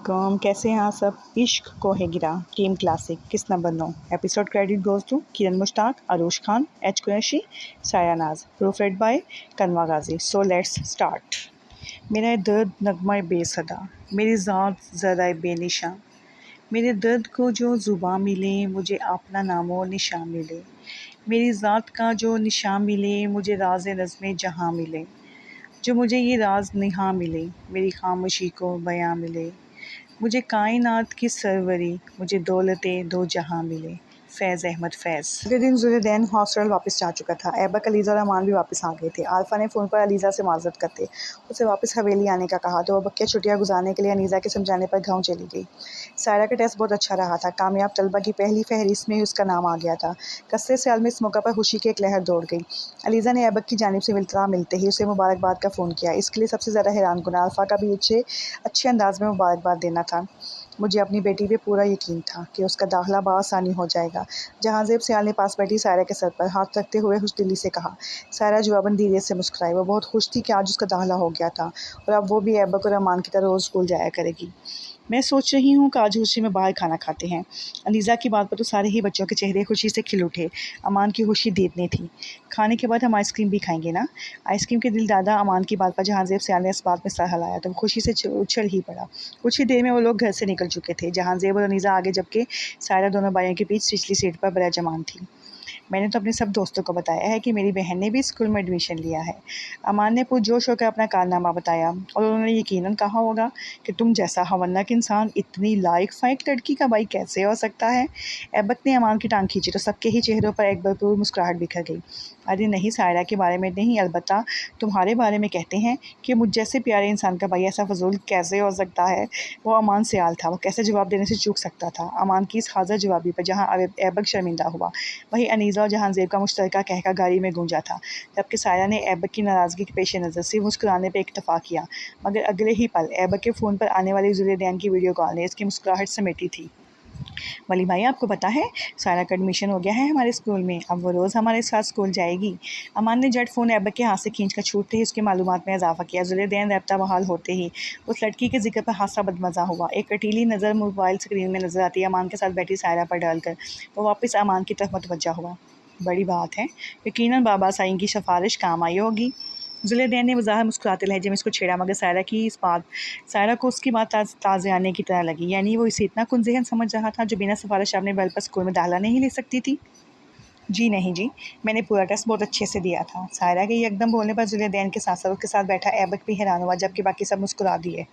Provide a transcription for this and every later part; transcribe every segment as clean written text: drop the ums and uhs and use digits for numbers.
अस्सलामुअलैकुम, कैसे हैं आप सब। इश्क को है गिरा टीम क्लासिक किस number 9 episode credit goes to Kiran Mushtaq, Aroosh Khan, H Qureshi, Saya Naz, proof red bye कनवा गाजी। So let's start. मेरा दर्द नगमा बेसदा, मेरी ज़ात ज़रा बेनिशां, मेरे दर्द को जो ज़ुबां मिले मुझे अपना नामो निशां मिले, मेरी ज़ात का जो निशां मिले मुझे राज़ नज़्मे जहाँ मिले, जो मुझे ये राज निहा मिले, मेरी खामोशी को बयां मिले, मुझे कायनात की सरवरी, मुझे दौलते दो जहां मिले। फैज़ अहमद फैज़। अगले दिन ज़ुलैदैन हॉस्टल वापस जा चुका था। ऐबक, अलीज़ा और अमान भी वापस आ गए थे। आल्फ़ा ने फ़ोन पर अलीज़ा से माज़रत करते उसे वापस हवेली आने का कहा तो वह बक्या छुट्टियाँ गुजारने के लिए अनीज़ा के समझाने पर गाँव चली गई। सायरा का टेस्ट बहुत अच्छा रहा था। कामयाब तलबा की पहली फहरिस्त में ही उसका नाम आ गया था। कसरे साल में इस मौका पर खुशी की एक लहर दौड़ गई। अलीज़ा ने ऐबक की जानिब से मिलते ही उसे मुबारकबाद का फ़ोन किया। इसके लिए सबसे ज़्यादा हैरान कुन आल्फ़ा का भी अच्छे अंदाज में मुबारकबाद देना था। मुझे अपनी बेटी पे पूरा यकीन था कि उसका दाखिला बआसानी हो जाएगा। जहांज़ेब सियाल ने पास बैठी सायरा के सर पर हाथ रखते हुए खुशदिली से कहा। सायरा जवाबन धीरे से मुस्कुराई। वो बहुत खुश थी कि आज उसका दाखिला हो गया था और अब वो भी ऐबक और अमान की तरह रोज़ स्कूल जाया करेगी। मैं सोच रही हूँ कि आज खुशी में बाहर खाना खाते हैं। अनीज़ा की बात पर तो सारे ही बच्चों के चेहरे खुशी से खिल उठे। अमान की खुशी दीदने थी। खाने के बाद हम आइसक्रीम भी खाएंगे ना। आइसक्रीम के दिल दादा अमान की बात पर जहांज़ेब सियाल ने इस बात में सर हिलाया तो खुशी से उछल ही पड़ा। कुछ ही देर में वो लोग घर से निकल चुके थे। जहांज़ेब और अनीज़ा आगे जबकि सायरा दोनों भाइयों के बीच पिछली सीट पर बराजमान थी। मैंने तो अपने सब दोस्तों को बताया है कि मेरी बहन ने भी स्कूल में एडमिशन लिया है। अमान ने पुरजोश होकर अपना कारनामा बताया और उन्होंने यकीनन कहा होगा कि तुम जैसा हवन्नक इंसान इतनी लायक फाइक लड़की का भाई कैसे हो सकता है। ऐबक ने अमान की टांग खींची तो सबके ही चेहरों पर एक भरपूर मुस्कुराहट बिखर गई। अरे नहीं, सायरा के बारे में नहीं, अलबत्ता तुम्हारे बारे में कहते हैं कि मुझ जैसे प्यारे इंसान का भाई ऐसा फजूल कैसे हो सकता है। वो अमान सियाल था, वो कैसे जवाब देने से चूक सकता था। अमान की इस हाज़िर जवाबी पर जहाँ ऐबक शर्मिंदा हुआ, वहीं अनीज़ा और जहांज़ेब का मुश्तरका कहका गाड़ी में गूंजा था। जबकि सायरा ने ऐबक की नाराज़गी के पेश नज़र सिर्फ मुस्कुराने पर इक्तफ़ा किया, मगर अगले ही पल ऐबक के फ़ोन पर आने वाली ज़ुलैदैन की वीडियो कॉल ने इसकी मुस्कुराहट समेटी थी। वली भाई, आपको पता है सायरा का एडमिशन हो गया है हमारे स्कूल में, अब वो रोज़ हमारे साथ स्कूल जाएगी। अमान ने झट फ़ोन ऐबक के हाथ से खींच कर छूटते ही उसकी मालूमात में इजाफा किया। ज़ुलैदैन रब्ता बहाल होते ही उस लड़की के जिक्र पर हादसा बदमज़ा हुआ। एक कटीली नज़र मोबाइल स्क्रीन में नज़र आती है अमान के साथ बैठी सायरा पर डालकर वो वापस अमान की तरफ मुतवज्जा हुआ। बड़ी बात है, यकीनन बाबा साईं की सिफारिश काम आई होगी। ज़ुलैदैन ने वज़ाहत मुस्कुराते लहजे में इसको छेड़ा, मगर सायरा को उसकी बात ताज़े आने की तरह लगी। यानी वो इसे इतना कुंज़ेहन समझ रहा था जो बिना सिफारिश अपने बल पर स्कूल में दाखिला नहीं ले सकती थी। जी नहीं जी, मैंने पूरा टेस्ट बहुत अच्छे से दिया था। सायरा के एकदम बोलने पर ज़ुलैदैन के साथ साथ उसके साथ बैठा ऐबक भी हैरान हुआ, जबकि बाकी सब मुस्कुरा दिए।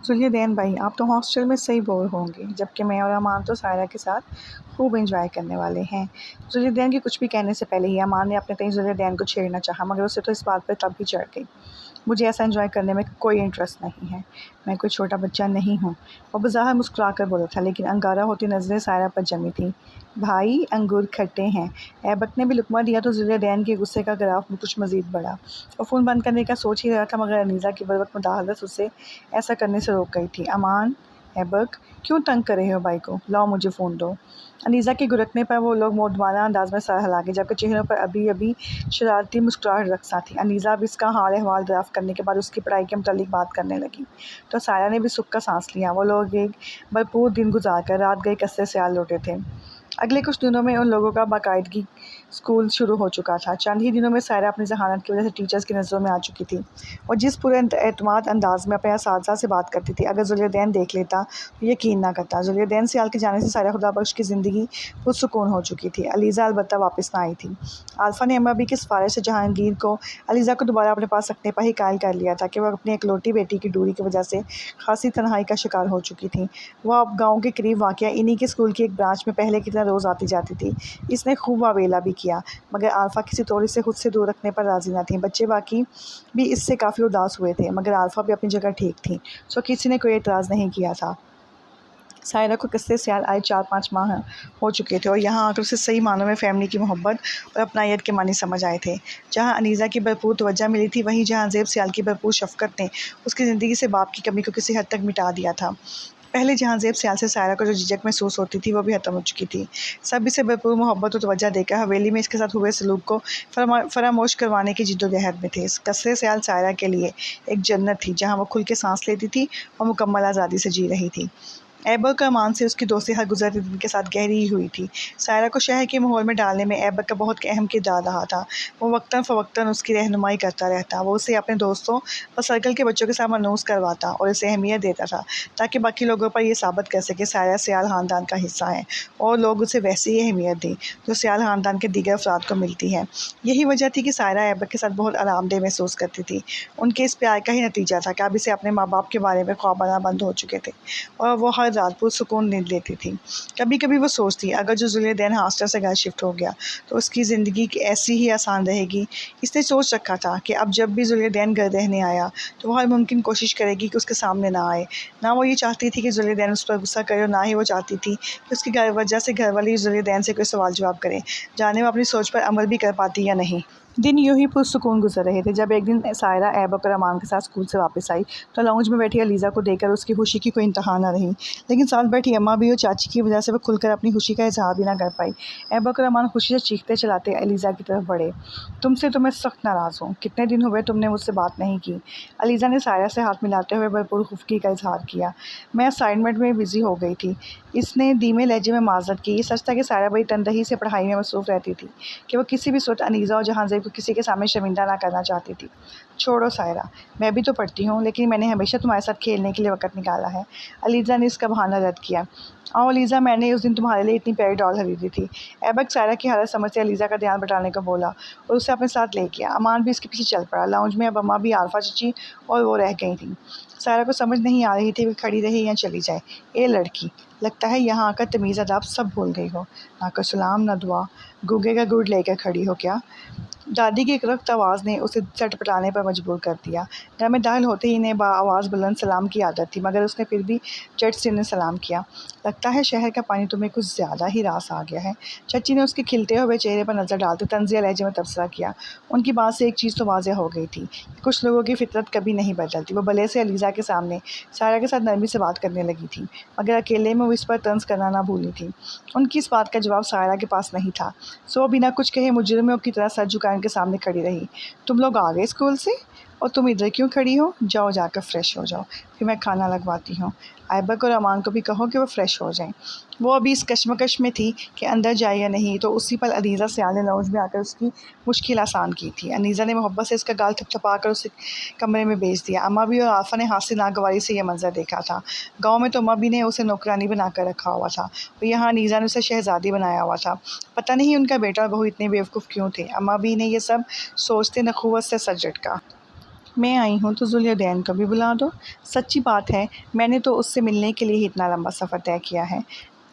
ज़ुलैदैन भाई, आप तो हॉस्टल में सही बोर होंगे, जबकि मैं और अमान तो सायरा के साथ खूब एंजॉय करने वाले हैं। ज़ुलैदैन के कुछ भी कहने से पहले ही अमान ने अपने तय ज़ुलैदैन को छेड़ना चाहा, मगर उसे तो इस बात पर तब भी चढ़ गई। मुझे ऐसा एंजॉय करने में कोई इंटरेस्ट नहीं है, मैं कोई छोटा बच्चा नहीं हूँ। वो बज़ाहिर मुस्कुरा कर बोला था, लेकिन अंगारा होती नज़रें सायरा पर जमी थी। भाई, अंगूर खट्टे हैं। ऐबक ने भी लुकमा दिया तो ज़ुलैदैन के गुस्से का ग्राफ कुछ मज़ीद बढ़ा। वो फ़ोन बंद करने का सोच ही रहा था, मगर अनीज़ा की बरवक्त मुदाखलत उसे ऐसा करने से रोक गई थी। अमान, ऐबक, क्यों तंग कर रहे हो भाई को, लाओ मुझे फ़ोन दो। अनीज़ा के गुरकने पर वो लोग मोदबाना अंदाज में सर हिला गए, जबकि चेहरों पर अभी अभी शरारती मुस्कुराहट रखसा थी। अनीज़ा अब इसका हाल अहवाल दरियाफ़्त करने के बाद उसकी पढ़ाई के मुतालिक बात करने लगी तो सायरा ने भी सुख का सांस लिया। वो लोग एक भरपूर दिन गुजार कर रात गए कसरे से आ लौटे थे। अगले कुछ दिनों में उन लोगों का बाकायदगी स्कूल शुरू हो चुका था। चंद ही दिनों में सायरा अपनी जहानत की वजह से टीचर्स की नज़रों में आ चुकी थी और जिस पूरे एतमाद अंदाज में अपने असातिज़ा से बात करती थी, अगर ज़ुलैदैन देख लेता तो यकीन ना करता। ज़ुलैदैन सियाल के जाने से सायरा खुदाबख्श की ज़िंदगी पुरसुकून हो चुकी थी। अलीज़ा अलबत्ता वापस ना आई थी। आल्फ़ा ने अम्मा की सिफारिश से जहांगीर को अलीज़ा को दोबारा अपने पास रखने पर ही कायल कर लिया था कि वह अपनी इकलौती बेटी की दूरी की वजह से खासी तन्हाई का शिकार हो चुकी थी। वह अब गाँव के करीब वाक़या इन्हीं के स्कूल की एक ब्रांच में पहले की तरह रोज़ आती जाती थी। इसने खूब वावेला भी किया, मगर आल्फ़ा किसी तौर से खुद से दूर रखने पर राज़ी न थी। बच्चे बाकी भी इससे काफ़ी उदास हुए थे, मगर आल्फ़ा भी अपनी जगह ठीक थी, सो किसी ने कोई एतराज़ नहीं किया था। सायरा को किस्से सियाल आए 4-5 माह हो चुके थे और यहाँ आकर उसे सही मानों में फ़ैमिली की मोहब्बत और अपनायत के मानी समझ आए थे। जहाँ अनीज़ा की भरपूर तवज्जो मिली थी, वहीं जहांज़ेब सियाल की भरपूर शफ़क़त ने उसकी ज़िंदगी से बाप की कमी को किसी हद तक मिटा दिया था। पहले जहांज़ेब सियाल से सायरा को जो झिझक महसूस होती थी वो भी ख़त्म हो चुकी थी। सब इसे भरपूर मोहब्बत और तवज्जो देकर हवेली में इसके साथ हुए सलूक को फरामोश करवाने की जिद्दोजहद में थे। कसरे सियाल सायरा के लिए एक जन्नत थी जहाँ वो खुल के सांस लेती थी और मुकम्मल आज़ादी से जी रही थी। ऐबक का अमान से उसकी दोस्ती हर गुजरते दिन के साथ गहरी हुई थी। सायरा को शहर के माहौल में डालने में ऐबक का बहुत अहम किरदार रहा था। वो वक्तन फ़वक्तन उसकी रहनुमाई करता रहता। वो उसे अपने दोस्तों और सर्कल के बच्चों के साथ मनूस करवाता और इसे अहमियत देता था ताकि बाकी लोगों पर यह साबित कर सके सायरा सियाल ख़ानदान का हिस्सा है और लोग उसे वैसी ही अहमियत दें जो सियाल ख़ानदान के दीगर अफराद को मिलती है। यही वजह थी कि सायरा ऐबक के साथ बहुत आरामदेह महसूस करती थी। उनके इस प्यार का ही नतीजा था कि अब इसे अपने माँ बाप के बारे में ख्वाब आना बंद हो चुके थे और वो हर रात पुरसुकून नींद लेती थी। कभी कभी वो सोचती अगर जो ज़ुल्यदैन हॉस्टल से घर शिफ्ट हो गया तो उसकी ज़िंदगी ऐसी ही आसान रहेगी। इसने सोच रखा था कि अब जब भी ज़ुल्यदैन घर रहने आया तो वो हर मुमकिन कोशिश करेगी कि उसके सामने ना आए। ना वो ये चाहती थी कि ज़ुल्यदैन उस पर गुस्सा करे और ना ही वो चाहती थी कि उसकी वजह से घर वाले ज़ुल्यदैन से कोई सवाल जवाब करें, जाने वो अपनी सोच पर अमल भी कर पाती या नहीं। दिन यूं ही पुरसुकून गुजर रहे थे जब एक दिन सायरा ऐबक और अमान के साथ स्कूल से वापस आई तो लाउंज में बैठी अलीज़ा को देखकर उसकी खुशी की कोई इंतहा न रही। लेकिन साथ बैठी अम्मा भी और चाची की वजह से वह खुलकर अपनी खुशी का इजहार भी ना कर पाई। ऐबक और अमान खुशी से चीखते चलाते अलीज़ा की तरफ बढ़े। तुमसे तो मैं सख्त नाराज़ हूँ, कितने दिन हुए तुमने मुझसे बात नहीं की। अलीज़ा ने सायरा से हाथ मिलाते हुए भरपूर खुफकी का इजहार किया। मैं असाइनमेंट में बिज़ी हो गई थी। इसने धीमे लहजे में माजरत की। ये सच था कि सायरा बड़ी तनदही से पढ़ाई में मसरूफ़ रहती थी कि वो किसी भी सूरत अनीज़ा और जहांज़ेब को किसी के सामने शर्मिंदा ना करना चाहती थी। छोड़ो सायरा, मैं भी तो पढ़ती हूँ लेकिन मैंने हमेशा तुम्हारे साथ खेलने के लिए वक़्त निकाला है। अलीज़ा ने इसका बहाना रद्द किया। आओ अलीज़ा, मैंने उस दिन तुम्हारे लिए इतनी प्यारी डॉल खरीदी थी। ऐबक सायरा की हालत समझते अलीज़ा का ध्यान बटाने को बोला और उसे अपने साथ ले गया। अमान भी इसके पीछे चल पड़ा। लाउंज में अब अम्मा भी, आरफा चची और वो रह गई थी। सायरा को समझ नहीं आ रही थी कि खड़ी रही या चली जाए। ए लड़की, लगता है यहाँ आकर तमीज़ अदाब सब भूल गई हो। ना कोई सलाम ना दुआ, गूगे का गुड़ लेकर खड़ी हो क्या। दादी की करख्त आवाज़ ने उसे चटपटाने पर मजबूर कर दिया। घर में दाखिल होते ही इन्हें आवाज़ बुलंद सलाम की आदत थी मगर उसने फिर भी चट से इन्हें सलाम किया। लगता है शहर का पानी तुम्हें कुछ ज़्यादा ही रास आ गया है। चची ने उसके खिलते हुए चेहरे पर नज़र डालते तंज़िया लहजे में तबसरा किया। उनकी बात से एक चीज़ तो वाज़ेह हो गई थी कि कुछ लोगों की फितरत कभी नहीं बदलती। वो भले से अलीज़ा के सामने सायरा के साथ नरमी से बात करने लगी थी मगर अकेले में वो इस पर तंज़ करना ना भूली थी। उनकी इस बात का जवाब सायरा के पास नहीं था। सो बिना कुछ कहे मुजरिमों की तरह सर झुकाए उनके सामने खड़ी रही। तुम लोग आ गए स्कूल से और तुम इधर क्यों खड़ी हो? जाओ जाकर फ़्रेश हो जाओ, फिर मैं खाना लगवाती हूँ। ऐबक और अमान को भी कहो कि वो फ़्रेश हो जाएं। वो अभी इस कश्मकश में थी कि अंदर जाए या नहीं तो उसी पल अनीज़ा सियाल ने लाउंज में आकर उसकी मुश्किल आसान की थी। अनीज़ा ने मोहब्बत से इसका गाल थपथपा कर उसे कमरे में भेज दिया। अम्मा भी और आरफा ने हाथ से नागवारी से यह मंजर देखा था। गाँव में तो अम्मा भी ने उसे नौकरानी बना कर रखा हुआ था और यहाँ अनीज़ा ने उसे शहज़ादी बनाया हुआ था। पता नहीं उनका बेटा और बहू इतने बेवकूफ़ क्यों थे। अम्मा भी ने यह सब सोचते नखुवत से सर झटका। मैं आई हूँ तो ज़ुल्यदैन को भी बुला दो। सच्ची बात है, मैंने तो उससे मिलने के लिए ही इतना लंबा सफ़र तय किया है।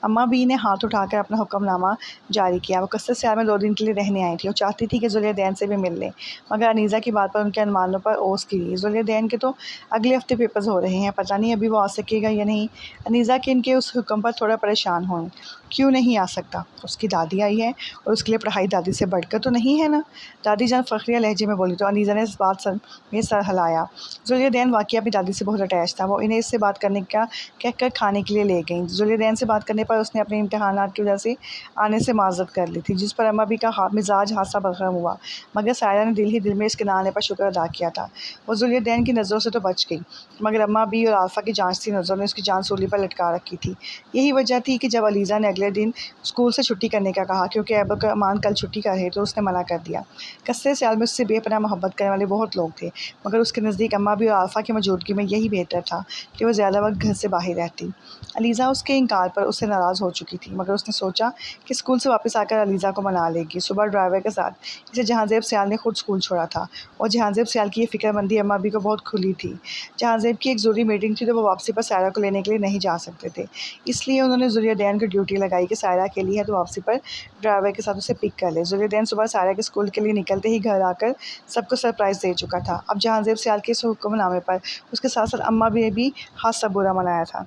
अम्मा बी ने हाथ उठाकर अपना हुक्मनामा जारी किया। वो कसरत सियाल में 2 दिन के लिए रहने आई थी और चाहती थी कि ज़ुल्यदैन से भी मिल लें मगर अनीज़ा की बात पर उनके अनुमानों पर ओस गिरी। ज़ुल्यदैन के तो अगले हफ्ते पेपर्स हो रहे हैं, पता नहीं अभी वो आ सकेगा या नहीं। अनीज़ा के इनके उस हुक्म पर थोड़ा परेशान हुई। क्यों नहीं आ सकता? उसकी दादी आई है और उसके लिए पढ़ाई दादी से बढ़कर तो नहीं है ना। दादी जान फ़ख्रिया लहजे में बोली तो अनीज़ा ने इस बात में सर हिलाया। ज़ुल्यदैन वाक़ई अपनी दादी से बहुत अटैच था। वो इन्हें इससे बात करने का कहकर खाने के लिए ले गई। ज़ुल्यदैन से बात करने पर उसने अपने इम्तिहानात की वजह से आने से माज़रत कर ली थी जिस पर अम्मा भी का मिजाज हादसा बरहम हुआ मगर सायरा ने दिल ही दिल में इसके ना आने पर शुक्र अदा किया था। वो ज़ुल्यदैन की नज़रों से तो बच गई मगर अम्मा भी और आरफा की जांचती नज़रों ने उसकी जान सूली पर लटका रखी थी। यही वजह थी कि जब अलीज़ा ने अगले दिन स्कूल से छुट्टी करने का कहा क्योंकि ऐबक और अमान कल छुट्टी कर रहे तो उसने मना कर दिया। कसरे सियाल में उससे बेपनाह मोहब्बत करने वाले बहुत लोग थे मगर उसके नज़दीक अम्मा भी और आरफा की मौजूदगी में यही बेहतर था कि वह ज़्यादा वक्त घर से बाहर रहती। अलीज़ा उसके इनकार पर उससे नाराज़ हो चुकी थी मगर उसने सोचा कि स्कूल से वापस आकर अलीज़ा को मना लेगी। सुबह ड्राइवर के साथ इसे जहांज़ेब सियाल ने खुद स्कूल छोड़ा था और जहांज़ेब सियाल की ये फ़िक्रमंदी अम्मा भी को बहुत खुली थी। जहांज़ेब की एक ज़रूरी मीटिंग थी तो वो वापसी पर सायरा को लेने के लिए नहीं जा सकते थे, इसलिए उन्होंने ज़ुल्यदैन को ड्यूटी लगाई कि सायरा के लिए है तो वापसी पर ड्राइवर के साथ उसे पिक कर ले। ज़ुल्यदैन सुबह सायरा के स्कूल के लिए निकलते ही घर आकर सबको सरप्राइज़ दे चुका था। अब जहांज़ेब सियाल के इस हुक्मनामे पर उसके साथ साथ अम्मा भी ने भी हाथ सब बुरा मनाया था।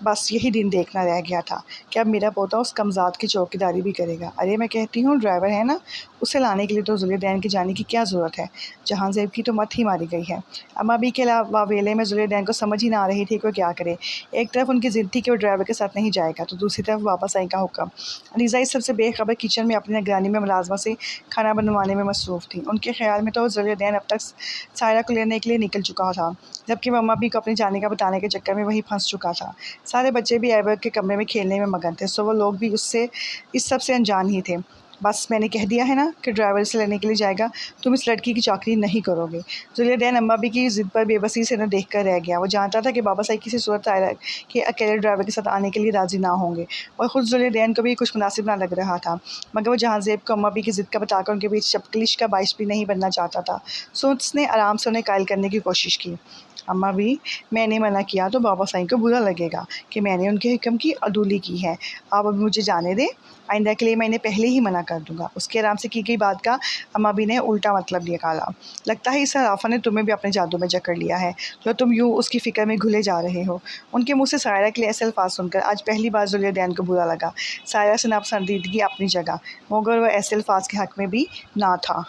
बस यही दिन देखना रह गया था कि अब मेरा पोता उस कमज़ाद की चौकीदारी भी करेगा। अरे मैं कहती हूँ ड्राइवर है ना, उसे लाने के लिए तो जुलियदैन की जाने की क्या ज़रूरत है, जहांज़ेब की तो मत ही मारी गई है। अम्मा भी के अलावा वेले में जुलियदैन को समझ ही ना आ रही थी कि वो क्या करे। एक तरफ उनकी ज़िद थी कि वो ड्राइवर के साथ नहीं जाएगा, तो दूसरी तरफ वापस आई का हुक्म। अलीज़ा इस सबसे बेखबर किचन में अपनी निगरानी में मुलाजमा से खाना बनवाने में मसरूफ़ थी। उनके ख्याल में तो जुलियदैन अब तक सायरा को लेने के लिए निकल चुका था, जबकि वह अम्मा भी को अपने जाने का बताने के चक्कर में वहीं फंस चुका था। सारे बच्चे भी ऐबक के कमरे में खेलने में मगन थे, सो वो लोग भी उससे इस सब से अनजान ही थे। बस मैंने कह दिया है ना कि ड्राइवर से लेने के लिए जाएगा, तुम इस लड़की की चाकरी नहीं करोगे। जुलियदैन अम्मा भी की ज़िद पर बेबसी से न देख कर रह गया। वो जानता था कि बाबा साई किसी सूरत सायरा के अकेले ड्राइवर के साथ आने के लिए राज़ी ना होंगे, और ख़ुद जुलियदैन को भी कुछ मुनासिब ना लग रहा था, मगर वो जहांज़ेब को अम्मा भी की ज़िद का बताकर उनके बीच चपकलिश का बाइस भी नहीं बनना चाहता था। सो उसने आराम से उन्हें कायल करने की कोशिश की। अम्मा भी, मैंने मना किया तो बाबा साईं को बुरा लगेगा कि मैंने उनके हुक्म की अदूली की है। आप अभी मुझे जाने दें, आइंदा के लिए मैं इन्हें पहले ही मना कर दूंगा। उसके आराम से की गई बात का अम्मा भी ने उल्टा मतलब निकाला। लगता है इस सराफा ने तुम्हें भी अपने जादू में जकड़ लिया है, जो तुम यूँ उसकी फ़िक्र में घुले जा रहे हो। उनके मुँह से सायरा के लिए ऐसे अल्फाज सुनकर आज पहली बार जुलियदैन को बुरा लगा। सायरा से नापसंदीदगी अपनी जगह, मगर वह ऐसे अल्फाज के हक़ में भी ना था।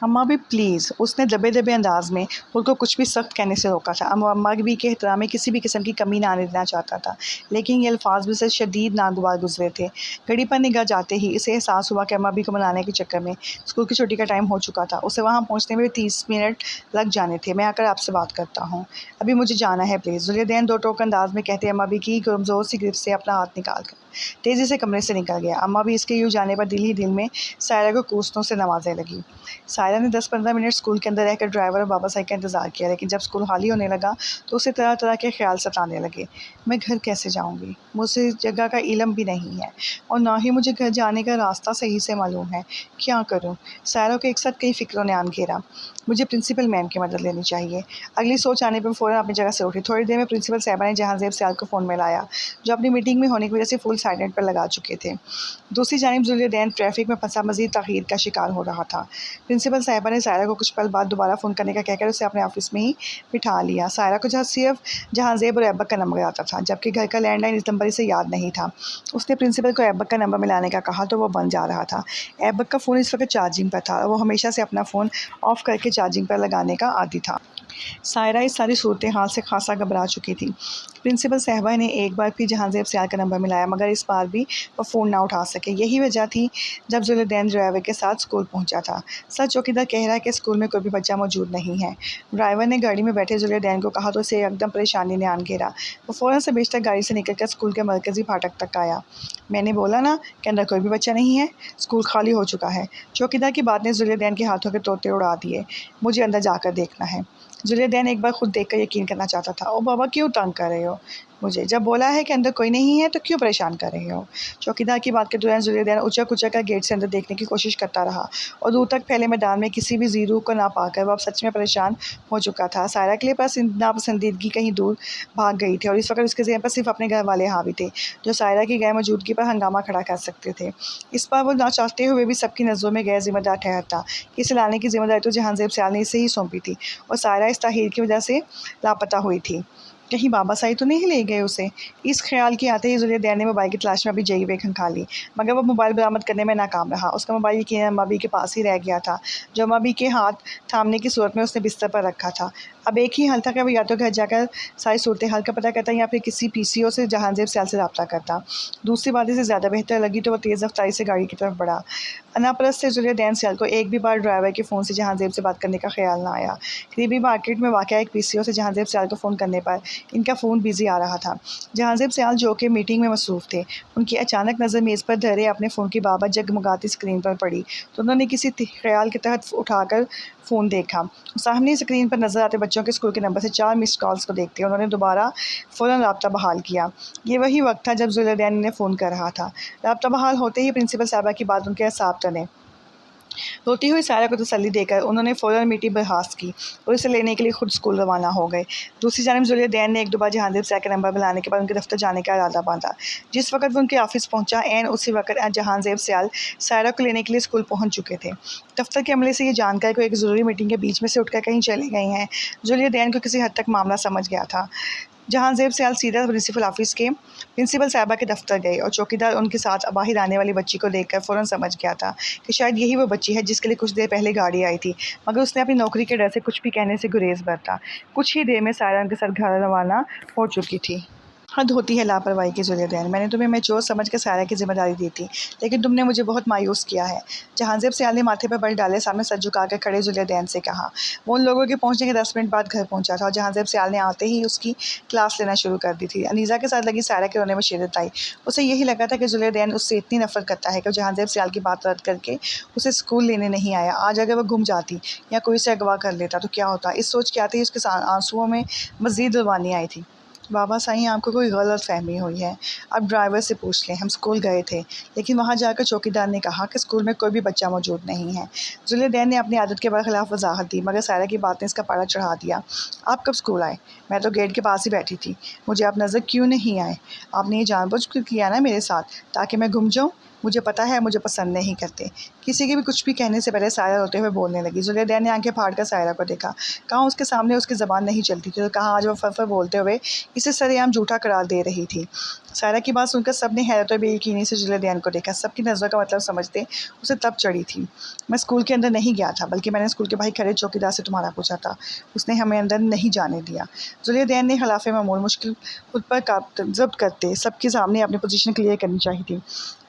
अम्मा भी प्लीज़, उसने दबे दबे अंदाज में उनको कुछ भी सख्त कहने से रोका था। अम्मा भी के एहतराम में किसी भी किस्म की कमी ना आने देना चाहता था, लेकिन ये अल्फाज भी से शदीद नागवार गुजरे थे। घड़ी पर निगाह जाते ही इसे एहसास हुआ कि अम्मा भी को मनाने के चक्कर में स्कूल की छुट्टी का टाइम हो चुका था। उसे वहाँ पहुँचने में 30 मिनट लग जाने थे। मैं आकर आपसे बात करता हूँ, अभी मुझे जाना है प्लीज़। जुलियदैन दो टोक अंदाज में कहते अम्मा भी की कमज़ोर सी गिरफ्त से अपना हाथ निकाल कर तेज़ी से कमरे से निकल गया। अम्मा भी इसके यूँ जाने पर दिल ही दिल में सायरा को कोसों से नवाजने लगी। सायरा ने 10-15 मिनट स्कूल के अंदर रहकर ड्राइवर और बाबा साईं का इंतज़ार किया, लेकिन जब स्कूल खाली होने लगा तो उसे तरह तरह के ख्याल सताने लगे। मैं घर कैसे जाऊंगी? मुझे जगह का इल्म भी नहीं है, और ना ही मुझे घर जाने का रास्ता सही से मालूम है। क्या करूं? सायरा को एक साथ कई फ़िक्रों ने आन घेरा। मुझे प्रिंसिपल मैम की मदद लेनी चाहिए। अगली सोच आने पर फ़ौरन अपनी जगह से उठी। थोड़ी देर में प्रिंसिपल साहिबा ने जहांज़ेब सियाल को फ़ोन में लाया, जो अपनी मीटिंग में होने की वजह से फुल साइलेंट पर लगा चुके थे। दूसरी जानिब जुलियदैन ट्रैफिक में फंसा मज़ीद ताख़ीर का शिकार हो रहा था। प्रिंसिपल साहिबा ने सायरा को कुछ पल बाद दोबारा फ़ोन करने का कहकर उसे अपने ऑफिस में ही बिठा लिया। सायरा को सिर्फ जहांज़ेब और ऐबक का नंबर आता था, जबकि घर का लैंडलाइन इस नंबर से याद नहीं था। उसने प्रिंसिपल को ऐबक का नंबर मिलाने का कहा तो वो बन जा रहा था। ऐबक का फ़ोन इस वक्त चार्जिंग पर था, और वो हमेशा से अपना फ़ोन ऑफ़ करके चार्जिंग पर लगाने का आदी था। सायरा इस सारी सूरत हाल से खासा घबरा चुकी थी। प्रिंसिपल साहबा ने एक बार फिर जहांज़ेब सियाल का नंबर मिलाया, मगर इस बार भी वो फ़ोन ना उठा सके। यही वजह थी जब जुलियदैन ड्राइवर के साथ स्कूल पहुंचा था। सच चौकीदार कह रहा है कि स्कूल में कोई भी बच्चा मौजूद नहीं है। ड्राइवर ने गाड़ी में बैठे जुलियदैन को कहा तो उसे एकदम परेशानी ने आन घेरा। वो फ़ौरन से बेशतर गाड़ी से निकलकर स्कूल के मरकज़ी फाटक तक आया। मैंने बोला ना कि अंदर कोई भी बच्चा नहीं है, स्कूल खाली हो चुका है। चौकीदार की बात ने जुलियदैन के हाथों के तोते उड़ा दिए। मुझे अंदर जाकर देखना है। जुलियदैन एक बार खुद देखकर यकीन करना चाहता था। ओ बाबा, क्यों तंग कर रहे हो मुझे? जब बोला है कि अंदर कोई नहीं है तो क्यों परेशान कर रहे हो? चौकीदार की बात के दौरान जुलियदैन उचक उचक कर गेट से अंदर देखने की कोशिश करता रहा, और दूर तक फैले मैदान में किसी भी ज़ीरू को ना पाकर वह अब सच में परेशान हो चुका था। सायरा के लिए नापसंदीदगी कहीं दूर भाग गई थी, और इस वक्त उसके ज़हन पर सिर्फ अपने घर वाले हावी थे, जो सायरा की गैर मौजूदगी पर हंगामा खड़ा कर सकते थे। इस बार वो ना चाहते हुए भी सबकी नज़रों में गैर जिम्मेदार ठहरता कि इसे लाने की जिम्मेदारी तो जहांज़ेब सियाल ने इसे ही सौंपी थी, और सायरा इस ताहीर की वजह से लापता हुई थी। कहीं बाबा साई तो नहीं ले गए उसे? इस ख्याल के आते ही जुलियदैन ने मोबाइल की तलाश में अभी जई वे खंगाली, मगर वह मोबाइल बरामद करने में नाकाम रहा। उसका मोबाइल यकीनन अम्मा बी के पास ही रह गया था, जो अम्मा बी के हाथ थामने की सूरत में उसने बिस्तर पर रखा था। अब एक ही हल था कि वह या तो घर जाकर सारी सूरत हाल का पता करता, या फिर किसी PCO से जहांज़ेब सियाल से रब्ता करता। दूसरी बात इसे ज़्यादा बेहतर लगी तो वह तेज़ रफ्तारी से गाड़ी की तरफ बढ़ा। अनापरस्त से जुलियदैन सियाल को एक भी बार ड्राइवर के फ़ोन से जहांज़ेब से बात करने का ख्याल ना आया। करीबी मार्केट में वाक़या एक PCO से जहांज़ेब सियाल को फ़ोन करने पर इनका फ़ोन बिज़ी आ रहा था। जहांज़ेब सियाल, जो कि मीटिंग में मसरूफ़ थे, उनकी अचानक नज़र मेज़ पर धरे अपने फ़ोन की बाबत जगमगाती स्क्रीन पर पड़ी, तो उन्होंने किसी ख्याल के तहत उठाकर फ़ोन देखा। सामने स्क्रीन पर नज़र आते बच्चों के स्कूल के नंबर से 4 मिस्ड कॉल्स को देखते उन्होंने दोबारा फ़ौरन राब्ता बहाल किया। ये वही वक्त था जब जुलियदैन ने फ़ोन कर रहा था। राब्ता बहाल होते ही प्रिंसिपल साहबा की बात उनके असाब तने। रोती हुई सायरा को तसल्ली देकर उन्होंने फ़ौरन मीटिंग बर्खास्त की और इसे लेने के लिए खुद स्कूल रवाना हो गए। दूसरी जानिब जुलियदैन ने एक दो बार जहांज़ेब सियाल का नंबर मिलाने के बाद उनके दफ्तर जाने का इरादा बांधा। जिस वक्त वो उनके ऑफिस पहुंचा, ऐन उसी वक्त जहांज़ेब सियाल सायरा को लेने के लिए स्कूल पहुंच चुके थे। दफ्तर के अमले से ये जानकर को एक ज़रूरी मीटिंग के बीच में से उठकर कहीं चले गए हैं, जुलियदैन को किसी हद तक मामला समझ गया था। जहांजेब सियाल सीधा प्रिंसिपल ऑफिस के प्रिंसिपल साहबा के दफ्तर गए और चौकीदार उनके साथ बाहर आने वाली बच्ची को देखकर फ़ौरन समझ गया था कि शायद यही वो बच्ची है जिसके लिए कुछ देर पहले गाड़ी आई थी, मगर उसने अपनी नौकरी के डर से कुछ भी कहने से गुरेज बरता। कुछ ही देर में सायरा उनके साथ घर रवाना हो चुकी थी। हद होती है लापरवाही की ज़ुलेदैन, मैंने तुम्हें मैच्योर समझ कर सायरा की जिम्मेदारी दी थी, लेकिन तुमने मुझे बहुत मायूस किया है। जहांजेब सियाल ने माथे पर बल डाले सामने सर झुकाकर खड़े ज़ुलेदैन से कहा। वो उन लोगों के पहुंचने के 10 मिनट बाद घर पहुंचा था और जहांजेब सियाल ने आते ही उसकी क्लास लेना शुरू कर दी थी। अनीज़ा के साथ लगी सायरा के रोने में शिद्दत आई। उसे यही लगा था कि ज़ुलेदैन उससे इतनी नफरत करता है कि जहांजेब सियाल की बात रद्द करके उसे स्कूल लेने नहीं आया। आज अगर वह गुम जाती या कोई उसे अगवा कर लेता तो क्या होता, इस सोच के आते ही उसके आंसुओं में मज़ीद रुबानी आई थी। बाबा साईं, आपको कोई गलत फहमी हुई है। अब ड्राइवर से पूछ लें, हम स्कूल गए थे, लेकिन वहाँ जाकर चौकीदार ने कहा कि स्कूल में कोई भी बच्चा मौजूद नहीं है। ज़ुलेदैन ने अपनी आदत के बरखिलाफ़ वजाहत दी, मगर सायरा की बात ने इसका पारा चढ़ा दिया। आप कब स्कूल आए? मैं तो गेट के पास ही बैठी थी। मुझे आप नज़र क्यों नहीं आए? आपने ये जानबूझ कर किया ना मेरे साथ, ताकि मैं गुम जाऊँ? मुझे पता है मुझे पसंद नहीं करते। किसी के भी कुछ भी कहने से पहले सायरा रोते हुए बोलने लगी। ज़ुलेदैन ने आंखें फाड़ कर सायरा को देखा। कहाँ उसके सामने उसकी ज़बान नहीं चलती थी, तो कहाँ आज वो फर बोलते हुए इसे सरेआम झूठा करार दे रही थी। सायरा की बात सुनकर सबने हैरत और बेयकीनी से ज़ुलेदैन को देखा। सबकी नज़रों का मतलब समझते उसे तब चढ़ी थी। मैं स्कूल के अंदर नहीं गया था, बल्कि मैंने स्कूल के बाहर खड़े चौकीदार से तुम्हारा पूछा था। उसने हमें अंदर नहीं जाने दिया। ज़ुलेदैन ने खिलाफ़े मामूल मुश्किल खुद पर जब्त करते सबके सामने अपनी पोजीशन क्लियर करनी चाहिए थी।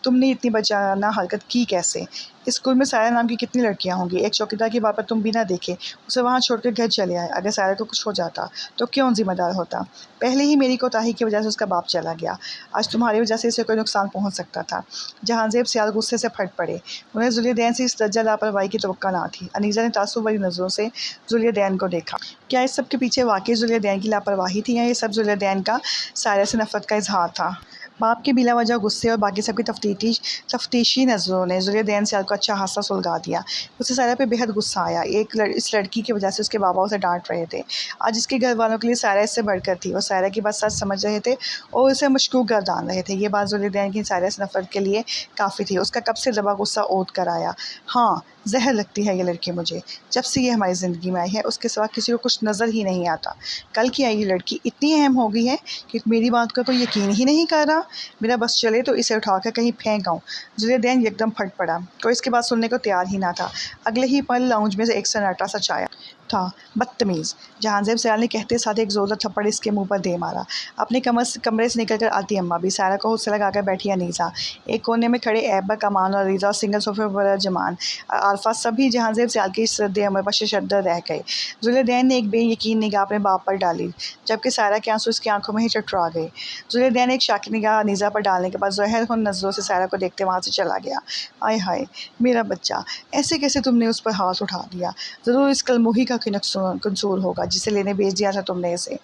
तुमने इतनी बचाना हरकत की कैसे? इस स्कूल में सायरा नाम की कितनी लड़कियां होंगी? एक चौकीदार की बात पर तुम बिना देखे उसे वहाँ छोड़कर घर चले आए। अगर सायरा को कुछ हो जाता तो कौन जिम्मेदार होता? पहले ही मेरी कोताही की वजह से उसका बाप चला गया, आज तुम्हारी वजह से इसे कोई नुकसान पहुँच सकता था। जहांजेब सियाल गुस्से से फट पड़े। उन्हें ज़ुलेदैन से इस दर्जा लापरवाही की तवक्का ना थी। अनीज़ा ने तासुब वाली नज़रों से ज़ुलेदैन को देखा। क्या इस सब के पीछे वाकई ज़ुलेदैन की लापरवाही थी, या ये सब ज़ुलेदैन का सायरा से नफरत का इजहार था? बाप के बिला वजह गुस्से और बाकी सबकी तफ्तीशी नज़रों ने ज़ुलेदैन सियाल को अच्छा हादसा सुलगा दिया। उसे सायरा पे बेहद गुस्सा आया। इस लड़की की वजह से उसके बाबा उसे डांट रहे थे। आज इसके घर वालों के लिए सायरा इससे बढ़कर थी। वो सायरा की बात सच समझ रहे थे और उसे मशकूक गर्दान रहे थे। ये बात ज़ुलेदैन की सायरा से नफरत के लिए काफ़ी थी। उसका कब से दबा गुस्सा ओत कर आया। हाँ, जहर लगती है ये लड़की मुझे। जब से ये हमारी ज़िंदगी में आई है, उसके सिवा किसी को कुछ नज़र ही नहीं आता। कल की आई ये लड़की इतनी अहम हो गई है कि मेरी बात का कोई यकीन ही नहीं कर रहा। मेरा बस चले तो इसे उठाकर कहीं फेंक आऊँ। ज़ुलेदैन एकदम फट पड़ा। कोई इसकी बात सुनने को तैयार ही ना था। अगले ही पल लाउंज में से एक सन्नाटा सा छाया था। बदतमीज़, जहांजेब सियाल ने कहते साथ एक जोरदार थप्पड़ इसके मुंह पर दे मारा। अपने कमरे से निकलकर आती अम्मा भी, सायरा को हौसला लगाकर बैठी अनीसा, एक कोने में खड़े ऐबक, अमान और रीज़ा और सिंगल सोफे पर जमान अल्फा, सभी जहांजेब सियाल की इस रद्द अमल पर शर्मंदा रह गए। ज़ुलेदैन ने एक बेयकीन निगाह अपने बाप पर डाली, जबकि सायरा के आंसू उसकी आंखों में ही टटरा गए। ज़ुलेदैन ने एक शाकिर निगाह अनीसा पर डालने के बाद ज़हर खुन नज़रों से सायरा को देखते वहाँ से चला गया। आय हाय, मेरा बच्चा, ऐसे कैसे तुमने उस पर हाथ उठा दिया? ज़रूर इस कलमुही का कंसूर होगा जिसे लेने भेज दिया था तुमने इसे।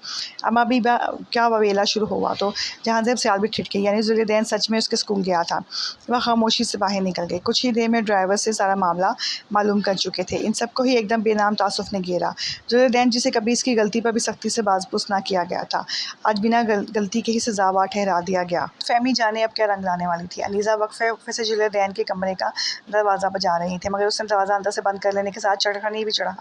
अम्मा भी क्या ववेला शुरू हुआ तो जहांजेब सियाल भी ठिठ गई। यानी ज़ुलेदैन सच में उसके स्कूल गया था। वह खामोशी से बाहर निकल गई। कुछ ही देर में ड्राइवर से सारा मामला मालूम कर चुके थे। इन सबको ही एकदम बेनाम तासुफ ने घेरा। ज़ुलेदैन, जिसे कभी इसकी गलती पर भी सख्ती से बाज़पुस ना किया गया था, आज बिना गलती के ही सज़ावार ठहरा दिया गया। फहमी जाने अब क्या रंग लाने वाली थी। अनीसा वक्फे से ज़ुलेदैन के कमरे का दरवाज़ा बजा रही थी, मगर उसने दरवाज़ा अंदर से बंद कर लेने के साथ चढ़खनी भी चढ़ा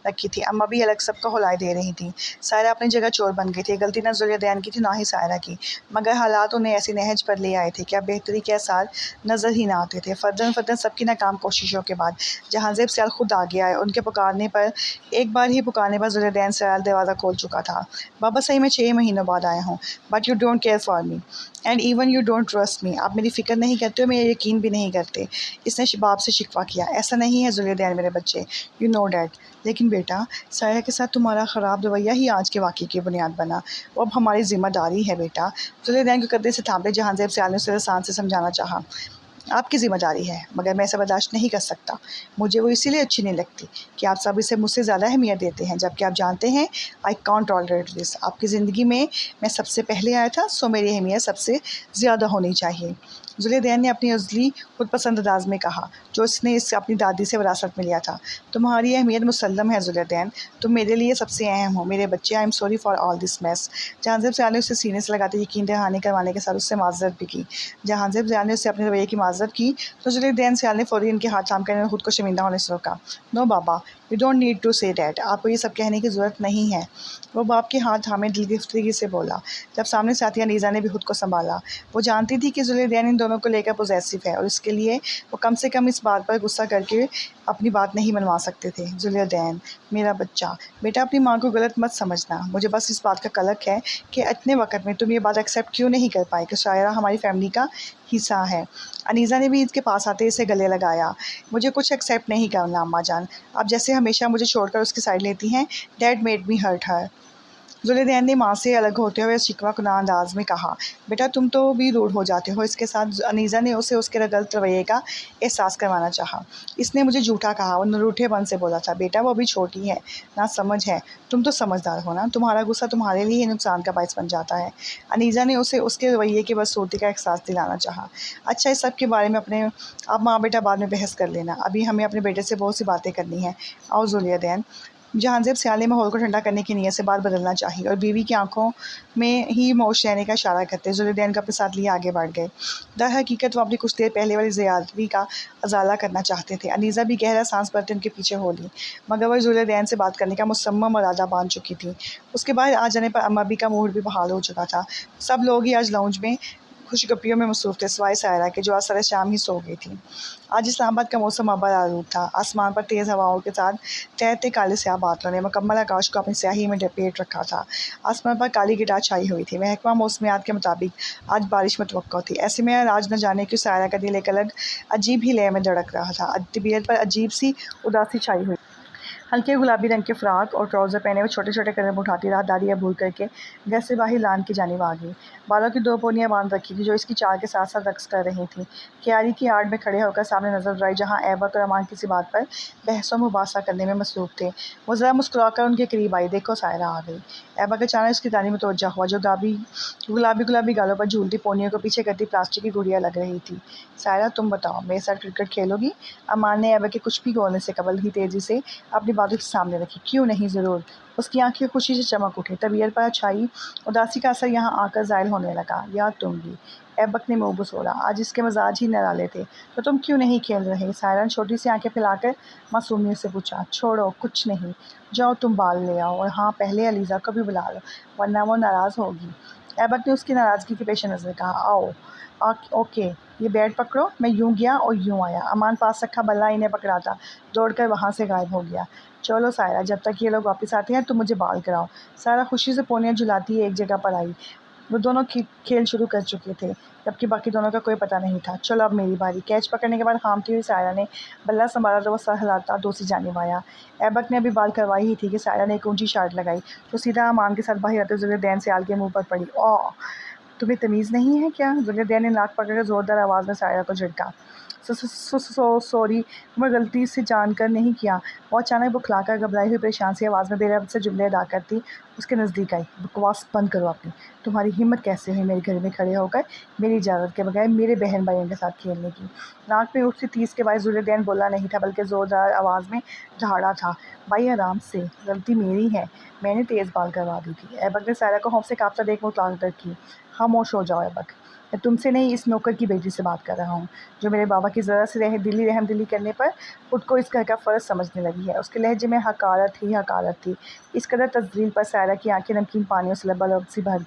रखी थी। अम्मा भी अलग सबको हुलाई दे रही थी। सायरा अपनी जगह चोर बन गई थी। गलती ना ज़ुलेदैन की थी, ना ही सायरा की, मगर हालात उन्हें ऐसी नहज पर ले आए थे कि अब बेहतरी के आसार नज़र ही ना आते थे। फर्दन सबकी नाकाम कोशिशों के बाद जहांजेब सियाल खुद आगे आए। उनके पुकारने पर, एक बार ही पुकारने पर ज़ुलेदैन सियाल दरवाज़ा खोल चुका था। बाबा सही में 6 महीनों बाद आया हूँ, but you don't care for me and even you don't trust me. आप मेरी फ़िक्र नहीं करते हो, मेरा यकीन भी नहीं करते। इसने बाप से शिकवा किया। ऐसा नहीं है ज़ुलेदैन मेरे बच्चे, यू नो डैट। लेकिन बेटा, सायरा के साथ तुम्हारा ख़राब रवैया ही आज के वाक़े की बुनियाद बना। वो अब हमारी ज़िम्मेदारी है बेटा। ज़ुलेदैन को कदे से थामे जहांजेब सियाल ने उसे आसान से समझाना चाहा। आपकी ज़िम्मेदारी है, मगर मैं इसे बर्दाश्त नहीं कर सकता। मुझे वो इसीलिए अच्छी नहीं लगती कि आप सब इसे मुझसे ज़्यादा अहमियत देते हैं, जबकि आप जानते हैं आई कांट टॉलरेट दिस। आपकी ज़िंदगी में मैं सबसे पहले आया था, सो मेरी अहमियत सबसे ज़्यादा होनी चाहिए। ज़ुलेदैन ने अपनी उज़ली खुद पसंद अंदाज में कहा, जो इसने अपनी दादी से विरासत में लिया था। तुम्हारी अहमियत मुसल्लम है ज़ुलेदैन, तुम मेरे लिए सबसे अहम हो मेरे बच्चे। I am sorry for all this mess. Jahanzeb Sial ने उसे सीने से लगाते यकीन दहानी करवाने के साथ उससे माज़रत भी की। जहांजेब सियाल ने उससे अपने रवैये की माज़रत इजाज़त की तो जुलैदैन सियाल ने फ़ौरी इनके हाथ थाम कर खुद को शर्मिंदा होने से रोका। नो बाबा, you don't need to say that, आपको ये सब कहने की ज़रूरत नहीं है। वो बाप के हाथ थामे दिलगिफ्तगी से बोला। जब सामने से आती अनीज़ा ने भी खुद को संभाला। वो जानती थी कि जुलैदैन इन दोनों को लेकर पॉसेसिव है और इसके लिए वो कम से कम इस बात पर गुस्सा करके अपनी बात नहीं मनवा सकते थे। जुलैदैन, मेरा बच्चा, बेटा अपनी माँ को गलत मत समझना। मुझे बस इस बात का कलक है कि इतने वक्त में तुम ये बात एक्सेप्ट क्यों नहीं कर पाए कि शायरा हमारी फैमिली का हिस्सा है। अनीज़ा ने भी इसके पास आते इसे गले लगाया। मुझे कुछ एक्सेप्ट नहीं करना अम्मा जान, आप जैसे हमेशा मुझे छोड़कर उसकी साइड लेती हैं। Dad made me hurt her. जुलैदैन ने माँ से अलग होते हुए शिकवा कुनाह अंदाज में कहा। बेटा तुम तो भी रूड हो जाते हो। इसके साथ अनीज़ा ने उसे उसके गलत रवैये का एहसास करवाना चाहा। इसने मुझे झूठा कहा और नरूठेपन से बोला था। बेटा वो अभी छोटी है, ना समझ है, तुम तो समझदार हो ना, तुम्हारा गुस्सा तुम्हारे लिए ही नुकसान का बायस बन जाता है। अनीज़ा ने उसे उसके रवैये की बदसूरती का एहसास दिलाना चाहा। अच्छा, इस सब के बारे में अपने आप माँ बेटा बाद में बहस कर लेना, अभी हमें अपने बेटे से बहुत सी बातें करनी है। आओ जुलैदैन। जहांज़ेब सियाल ने माहौल को ठंडा करने की नीयत से बात बदलना चाहिए और बीवी की आंखों में ही मौश रहने का इशारा करते जुलैदैन को अपने साथ लिए आगे बढ़ गए। दर हकीकत वो अपनी कुछ देर पहले वाली ज़ियादती का अजाला करना चाहते थे। अनीज़ा भी गहरा सांस भरते उनके पीछे हो ली, मगर वह जुलैदैन से बात करने का मुसम्मम इरादा बांध चुकी थी। उसके बाद आ जाने पर अम्मा भी का मूड भी बहाल हो चुका था। सब लोग ही आज लाउंज में खुशगपियों में मसरूफ़ थे, सिवाय सायरा के जो आज सारे शाम ही सो गई थी। आज इस्लामाबाद का मौसम आबर आलूद था। आसमान पर तेज़ हवाओं के साथ तहते काले स्याह बादलों ने मुकम्मल आकाश को अपनी स्याही में लपेट रखा था। आसमान पर काली गिटार छाई हुई थी। महकमा मौसमियात के मुताबिक आज बारिश मुतवक्को थी। ऐसे में आज न जाने क्यों सायरा का दिल एक अलग अजीब ही लय में धड़क रहा था। तबीयत पर अजीब सी उदासी छाई हुई। हल्के गुलाबी रंग के फ्राक और ट्राउज़र पहने हुए छोटे छोटे कदम उठाती राहदारी अबूर करके घर से बाहर लान की जानिब आ गई। बालों की 2 पोनियाँ बांध रखी थी जो इसकी चाल के साथ साथ रक्स कर रही थी। क्यारी की आड़ में खड़े होकर सामने नजर आई जहाँ ऐबक और अमान किसी बात पर बहस व मुबासा करने में मसरूफ़ थे। वो ज़रा मुस्कुराकर उनके करीब आई। देखो सायरा आ गई। ऐबक अचानक उसकी दानी में तवज्जो हुआ जो गुलाबी गुलाबी गालों पर झूलती पोनियों को पीछे करती प्लास्टिक की गुड़िया लग रही थी। सायरा तुम बताओ, मेरे साथ क्रिकेट खेलोगी? अमान ने ऐबक के कुछ भी बोलने से कबल ही तेज़ी से अपनी बातों के सामने रखी। क्यों नहीं, ज़रूर। उसकी आंखें खुशी से चमक उठी। तबीयत पर छाई उदासी का असर यहाँ आकर ज़ाहिर होने लगा। या तुम भी? ऐबक ने मुँह बसोड़ा। आज इसके मिजाज ही निराले थे। तो तुम क्यों नहीं खेल रहे? सायरा ने छोटी सी आंखें फैलाकर मासूमियत से पूछा। छोड़ो, कुछ नहीं। जाओ तुम बाल ले आओ और हाँ, पहले अलीज़ा को भी बुला लो, वरना वो नाराज़ होगी। ऐबक ने उसकी नाराज़गी के पेश नज़र कहा। आओ। ओके, ये बैट पकड़ो। मैं यूँ गया और यूँ आया। अमान पास रखा बल्ला इन्हें पकड़ा था, दौड़कर वहाँ से गायब हो गया। चलो सायरा, जब तक ये लोग वापस आते हैं तो मुझे बाल कराओ। सायरा खुशी से पोनियाँ झुलाती एक जगह पर आई। वो दोनों खेल शुरू कर चुके थे, जबकि बाकी दोनों का कोई पता नहीं था। चलो अब मेरी बारी। कैच पकड़ने के बाद खामती हुई सायरा ने बल्ला संभाला तो वह सर हिलाता दूसरी जानिब आया। ऐबक ने अभी बाल करवाई ही थी कि सायरा ने एक ऊंची शर्ट लगाई तो सीधा अमान के साथ बाहर आते जुलैदैन सियाल के मुंह पर पड़ी। ओह, तुम्हें तमीज़ नहीं है क्या? जुलैदैन ने नाक पकड़कर ज़ोरदार आवाज़ में सायरा को झटका। सॉरी, मैं गलती से जानकर नहीं किया। वो अचानक बुखलाकर घबराई हुई परेशान सी आवाज़ में बेरहम से जुमले अदा करती उसके नज़दीक आई। बकवास बंद करो अपनी। तुम्हारी हिम्मत कैसे हुई मेरे घर में खड़े होकर मेरी इजाज़त के बगैर मेरे बहन भाइयों के साथ खेलने की? नाक में उठती तीस के बाद जुलैदैन बोला नहीं था, बल्कि ज़ोरदार आवाज़ में दहाड़ा था। भाई आराम से, गलती मेरी है, मैंने तेज़ बाल करवा दी थी। ऐबक ने सायरा को खौफ से कांपता देख मुतालबत की। खामोश हो जाओ ऐबक, मैं तुमसे नहीं इस नौकर की बेटी से बात कर रहा हूँ जो मेरे बाबा की ज़रा से रहमदिली करने पर खुद को इस घर का फ़र्ज समझने लगी है। उसके लहजे में हकारत थी। इस कदर तज़लील पर सायरा की आंखें नमकीन पानियों से लबालब सी भर,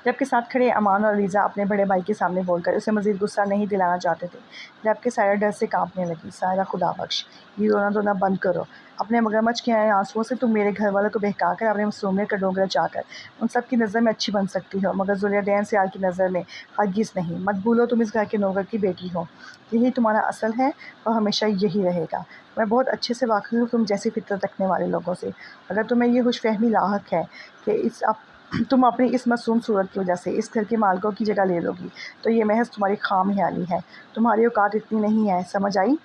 जबकि साथ खड़े अमान और लीज़ा अपने बड़े भाई के सामने बोलकर उसे मज़ीद गुस्सा नहीं दिलाना चाहते थे। जबकि सायरा डर से कांपने लगी। सायरा, खुदा बख्श, ये रोना धोना बंद करो। अपने मगरमच्छ के आंसुओं से तुम मेरे घर वालों को बहका कर अपने मासूमियत का डोंगरा चाकर उन सब की नज़र में अच्छी बन सकती हो, मगर जुलैदैन सियाल की नज़र में हरगिज़ नहीं। मत भूलो तुम इस घर के नौकर की बेटी हो। यही तुम्हारा असल है और हमेशा यही रहेगा। मैं बहुत अच्छे से वाकिफ़ हूँ तुम जैसी फितरत रखने वाले लोगों से। अगर तुम्हें ये खुशफहमी लाहक है कि तुम अपनी इस मासूम सूरत की वजह से इस घर के मालिकों की जगह ले लोगी, तो ये महज तुम्हारी खामख्याली है। तुम्हारी औकात इतनी नहीं है, समझ आई?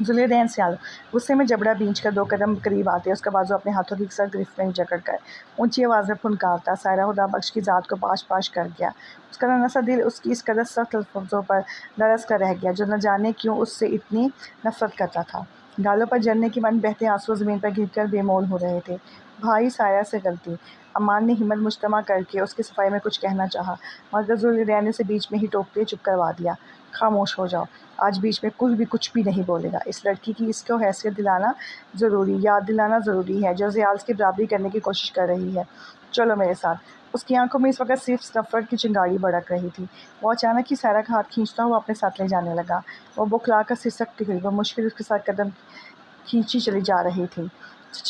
जुलैदैन सियाल गुस्से में जबड़ा बींच कर 2 कदम करीब आते उसका बाजू अपने हाथों की सख्त गिरफ्त में जकड़ कर ऊंची आवाज़ में फुनकारता सायरा खुदा बख्श की ज़ात को पाश पाश कर गया। उसका नन्हा सा दिल उसकी इस कदर सख्त लफ्ज़ों पर लरज़ कर रह गया जो न जाने क्यों उससे इतनी नफरत करता था। गालों पर जलने के बाद बहते आंसू ज़मीन पर गिरकर बेमौल हो रहे थे। भाई साया से गलती। अम्मान ने हिम्मत मुजतमा करके उसकी सफाई में कुछ कहना चाहा, मगर ज़ुल्फ़िकार ने उसे बीच में ही टोकते चुप करवा दिया। खामोश हो जाओ, आज बीच में कुछ भी नहीं बोलेगा। इस लड़की की इसको हैसियत याद दिलाना ज़रूरी है, जो ज़ियाल की बराबरी करने की कोशिश कर रही है। चलो मेरे साथ। उसकी आंखों में इस वक्त सिर्फ नफ़रत की चिंगारी भड़क रही थी। वो अचानक ही सायरा का हाथ खींचता हुआ अपने साथ ले जाने लगा। वो बौखला कर सिसकती हुई, वो मुश्किल उसके साथ कदम खींची चली जा रही थी।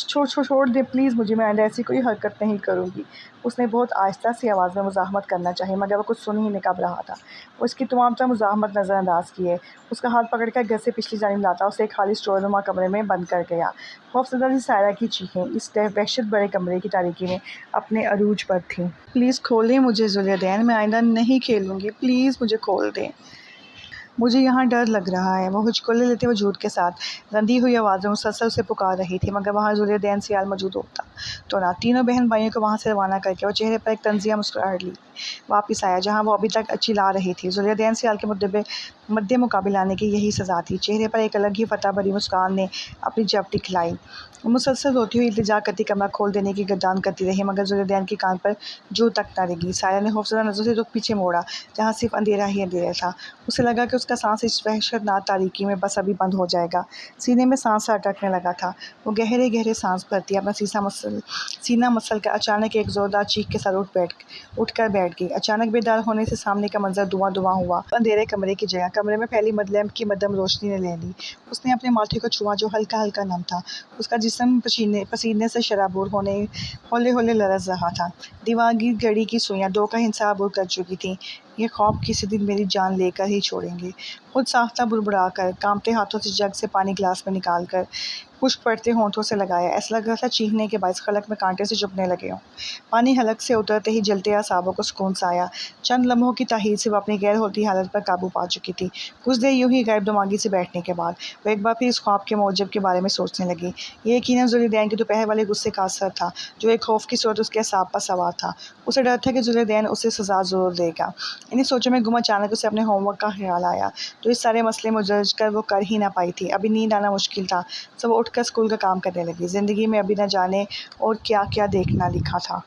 छोड़ दे प्लीज़ मुझे, मैं आइंदा ऐसी कोई हरकत नहीं करूँगी। उसने बहुत आहिस्ता सी आवाज़ में मुज़ाहमत करना चाही, मगर वो कुछ सुन ही नहीं कब रहा था। वो इसकी तमाम मुज़ाहमत नज़रअंदाज किए, उसका हाथ पकड़कर घर से पिछली जानिब लाता उसे एक खाली स्टोरनुमा कमरे में बंद कर गया। खौफज़दा सी सायरा की चीखें इस वहशत भरे कमरे की तारीकी में अपने अरूज पर थीं। प्लीज़ खोलें मुझे ज़ुल्फ़िकार, मैं आइंदा नहीं खेलूँगी, प्लीज़ मुझे खोल दें। मुझे यहाँ डर लग रहा है। वो हुचकोले लेते वजूद के साथ रंधी हुई आवाज़ में मुसलसल उसे पुकार रही थी, मगर वहाँ ज़ुल्फ़िकार सियाल मौजूद होता तो ना। तीनों बहन भाइयों को वहाँ से रवाना करके वो चेहरे पर एक तंज़िया मुस्कुराहट ली वापस आया, जहाँ वो अभी तक चिल्ला रही थी। ज़ुल्फ़िकार सियाल के मद्दे मुकाबिल आने की यही सज़ा थी। चेहरे पर एक अलग ही फतह भरी मुस्कान ने अपनी झपटी खिलाई। वो मुसलसल रोती हुई इल्तिजा करती कमरा खोल देने की गर्दान करती रही, मगर ज़ुल्फ़िकार के कान पर जू तक न लगी। साया ने खौफज़दा नज़रों से रुख पीछे मोड़ा, जहाँ सिर्फ अंधेरा ही अंधेरा था। उसे लगा कि उसका सांस इस वहशतनाक तारीकी में बस अभी बंद हो जाएगा। सीने में सांस अटकने लगा था। वो गहरे गहरे सांस भरती अपना सीना मसल कर अचानक एक ज़ोरदार चीख के साथ उठकर बैठ गई। अचानक बेदार होने से सामने का मंजर धुआं हुआ। अंधेरे कमरे की जगह कमरे में फैली मदलैम्प की मध्यम रोशनी ने ले ली। उसने अपने माथे को छुआ, जो हल्का हल्का नम था। उसका जिस्म पसीने से शराबूर हौले हौले लरज़ रहा था। दीवार की घड़ी की सुइयां 2 का हिस्सा अबूर कर चुकी थीं। ये ख्वाब किसी दिन मेरी जान लेकर ही छोड़ेंगे। खुद साख्ता बुड़बुड़ा कर कांपते हाथों से जग से पानी गिलास में निकाल कर खुश्क पड़ते होंठों से लगाया। ऐसा लग रहा था चीखने के बायस खलक में कांटे से चुभने लगे हों। पानी हलक से उतरते ही जलते असाबों को सुकून सा आया। चंद लम्हों की ताहीर से वो अपनी गैर होती हालत पर काबू पा चुकी थी। कुछ देर यूं ही गैर दिमागी से बैठने के बाद वो एक बार फिर इस ख्वाब के मौजब के बारे में सोचने लगी। ये यकीनन ज़ुल्फ़िकार के दोपहर वाले गुस्से का असर था, जो एक खौफ की सूरत उसके असाब पर सवार था। उसे डर था कि ज़ुल्फ़िकार उसे सज़ा ज़रूर देगा। इन्हीं सोचों में गुम अचानक उसे अपने होमवर्क का ख्याल आया, तो इस सारे मसले में उलझ कर वो कर ही ना पाई थी। अभी नींद आना मुश्किल था, तो वो उठकर स्कूल का काम करने लगी। ज़िंदगी में अभी न जाने और क्या क्या देखना लिखा था।